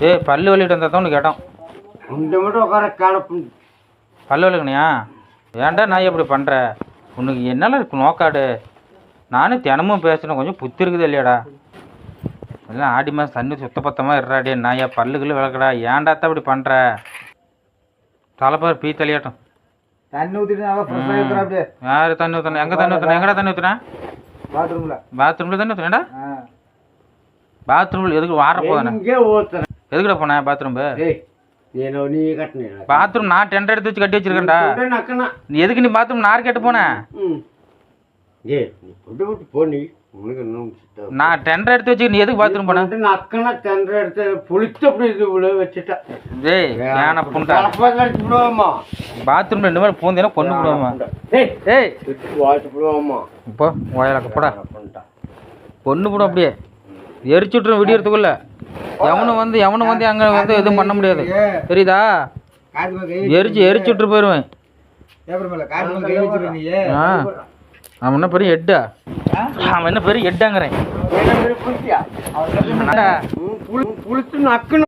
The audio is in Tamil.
ஏய் பல்லு வலிட்டு வந்தா தான் உனக்கு இடம். இந்த மட்டும் உட்கார கலப்பு. பல்லு வலிக்கணியா? ஏன்டா நான் எப்படி பண்ணுற? உனக்கு என்னால் இருக்கு நோக்காடு. நானும் தினமும் பேசுகிறேன், கொஞ்சம் புத்தி இருக்குது இல்லையாடா? எல்லாம் ஆடி மாதம் தண்ணி சுத்தபத்தமாக இருறாடே நாயா, பல்லுக்குள்ளே விளக்கடா. ஏன்டாத்தான் இப்படி பண்ணுற? தலைப்பார் பீ தலையாட்டம். தண்ணி ஊற்றிட்டு யார் தண்ணி ஊற்றுறேன்? எங்கே தண்ணி ஊற்றுறேன்? எங்கடா தண்ணி ஊற்றுறேன்? பாத்ரூமில் தண்ணி ஊற்றுறேன்டா. பாத்ரூமில் எதுக்கு வார போதானே? எதுக்குடா போனேன் பாத்ரூம்பு? பாத்ரூம் நான் டெண்டர் எடுத்து வச்சு கட்டி வச்சிருக்கேன்டா. நீ எதுக்கு நீ பாத்ரூம் நார் கேட்டு போனேன்? நான் டெண்டர் எடுத்து வச்சு நீ எதுக்கு பாத்ரூம் போன? பாத்ரூம் ரெண்டு மாதிரி பூந்தேனா கொண்டு விடுவாமா? ஏய் இப்போ ஓயலக்க போடா, பொண்ணு போடும் அப்படியே எரிச்சு விட்டுரும் விடியறதுக்குள்ள. எவனும் வந்து அங்கே வந்து எதுவும் பண்ண முடியாது, தெரியுதா? எரிச்சு விட்டு போயிடுவேன். அவன் என்ன பெரிய ஹெட்டா? அவன் என்ன பெரிய ஹெட்டாங்கிறேன்.